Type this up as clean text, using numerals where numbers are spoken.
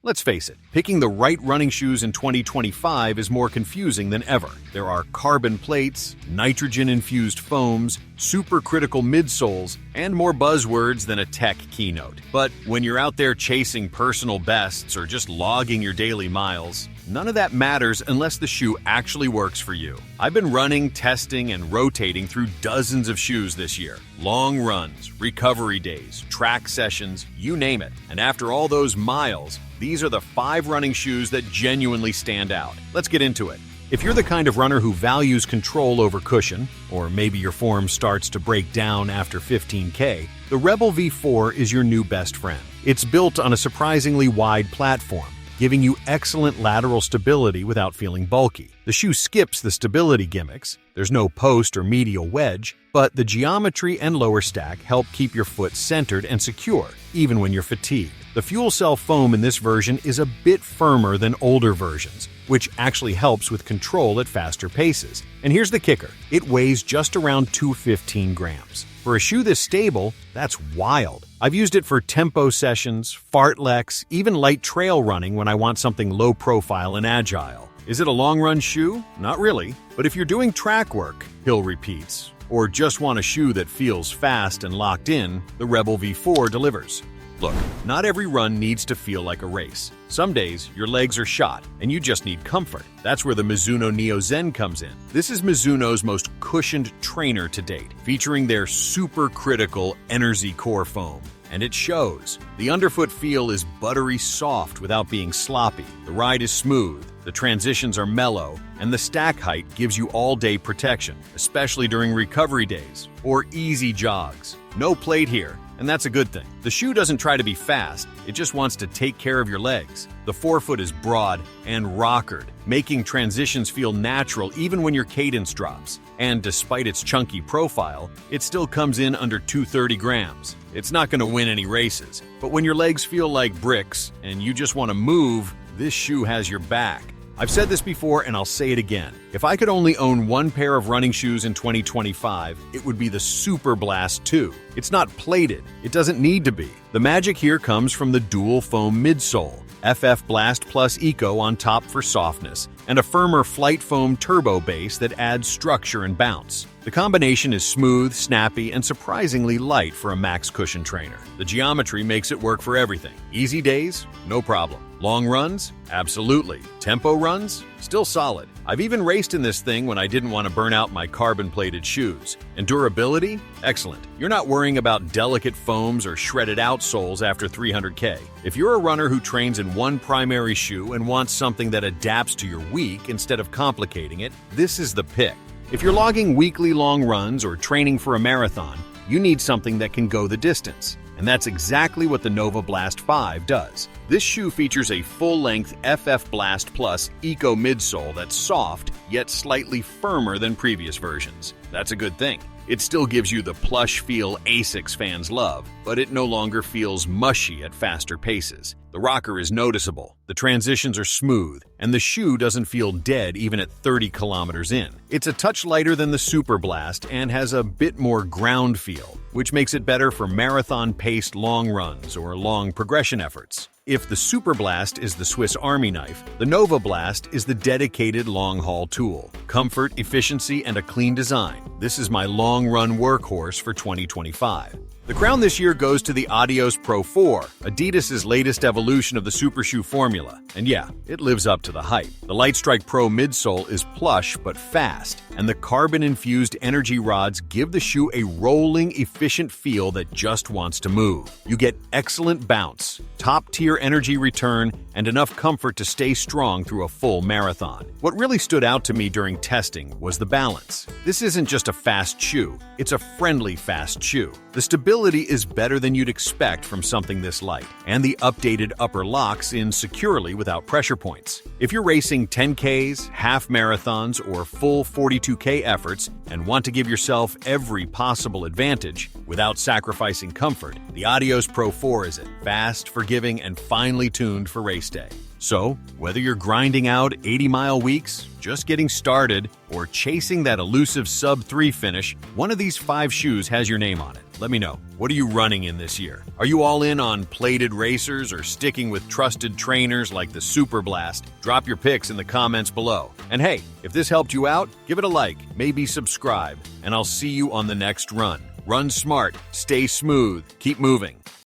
Let's face it, picking the right running shoes in 2025 is more confusing than ever. There are carbon plates, nitrogen-infused foams, supercritical midsoles, and more buzzwords than a tech keynote. But when you're out there chasing personal bests or just logging your daily miles, none of that matters unless the shoe actually works for you. I've been running, testing, and rotating through dozens of shoes this year. Long runs, recovery days, track sessions, you name it. And after all those miles, these are the 5 running shoes that genuinely stand out. Let's get into it. If you're the kind of runner who values control over cushion, or maybe your form starts to break down after 15K, the Rebel V4 is your new best friend. It's built on a surprisingly wide platform, giving you excellent lateral stability without feeling bulky. The shoe skips the stability gimmicks. There's no post or medial wedge, but the geometry and lower stack help keep your foot centered and secure, even when you're fatigued. The FuelCell foam in this version is a bit firmer than older versions, which actually helps with control at faster paces. And here's the kicker. It weighs just around 215 grams. For a shoe this stable, that's wild. I've used it for tempo sessions, fartleks, even light trail running when I want something low profile and agile. Is it a long-run shoe? Not really. But if you're doing track work, Hill repeats, or just want a shoe that feels fast and locked in, the Rebel V4 delivers. Look, not every run needs to feel like a race. Some days, your legs are shot, and you just need comfort. That's where the Mizuno Neo Zen comes in. This is Mizuno's most cushioned trainer to date, featuring their supercritical Energy Core foam. And it shows. The underfoot feel is buttery soft without being sloppy. The ride is smooth, the transitions are mellow, and the stack height gives you all-day protection, especially during recovery days or easy jogs. No plate here, and that's a good thing. The shoe doesn't try to be fast, it just wants to take care of your legs. The forefoot is broad and rockered, making transitions feel natural even when your cadence drops. And despite its chunky profile, it still comes in under 230 grams. It's not going to win any races, but when your legs feel like bricks and you just want to move, this shoe has your back. I've said this before and I'll say it again. If I could only own one pair of running shoes in 2025, it would be the SUPERBLAST 2. It's not plated. It doesn't need to be. The magic here comes from the dual foam midsole, FF-Blast Plus Eco on top for softness, and a firmer flight foam turbo base that adds structure and bounce. The combination is smooth, snappy, and surprisingly light for a max cushion trainer. The geometry makes it work for everything. Easy days? No problem. Long runs? Absolutely. Tempo runs? Still solid. I've even raced in this thing when I didn't want to burn out my carbon-plated shoes. And durability? Excellent. You're not worrying about delicate foams or shredded outsoles after 300K. If you're a runner who trains in one primary shoe and wants something that adapts to your week instead of complicating it, this is the pick. If you're logging weekly long runs or training for a marathon, you need something that can go the distance. And that's exactly what the NOVABLAST 5 does. This shoe features a full-length FF-Blast Plus Eco midsole that's soft, yet slightly firmer than previous versions. That's a good thing. It still gives you the plush feel ASICS fans love, but it no longer feels mushy at faster paces. The rocker is noticeable, the transitions are smooth, and the shoe doesn't feel dead even at 30 kilometers in. It's a touch lighter than the SUPERBLAST and has a bit more ground feel, which makes it better for marathon-paced long runs or long progression efforts. If the SUPERBLAST is the Swiss Army knife, the NOVABLAST is the dedicated long-haul tool. Comfort, efficiency, and a clean design. This is my long-run workhorse for 2025. The crown this year goes to the Adios Pro 4, Adidas' latest evolution of the super shoe formula. And yeah, it lives up to the hype. The Lightstrike Pro midsole is plush but fast, and the carbon-infused energy rods give the shoe a rolling, efficient feel that just wants to move. You get excellent bounce, top-tier energy return, and enough comfort to stay strong through a full marathon. What really stood out to me during testing was the balance. This isn't just a fast shoe, it's a friendly fast shoe. The stability is better than you'd expect from something this light, and the updated upper locks in securely without pressure points. If you're racing 10Ks, half marathons, or full 42K efforts and want to give yourself every possible advantage without sacrificing comfort, the Adios Pro 4 is it. Fast, forgiving, and finely tuned for race day. So, whether you're grinding out 80-mile weeks, just getting started, or chasing that elusive sub-3 finish, one of these 5 shoes has your name on it. Let me know. What are you running in this year? Are you all in on plated racers or sticking with trusted trainers like the SUPERBLAST? Drop your picks in the comments below. And hey, if this helped you out, give it a like, maybe subscribe, and I'll see you on the next run. Run smart, stay smooth, keep moving.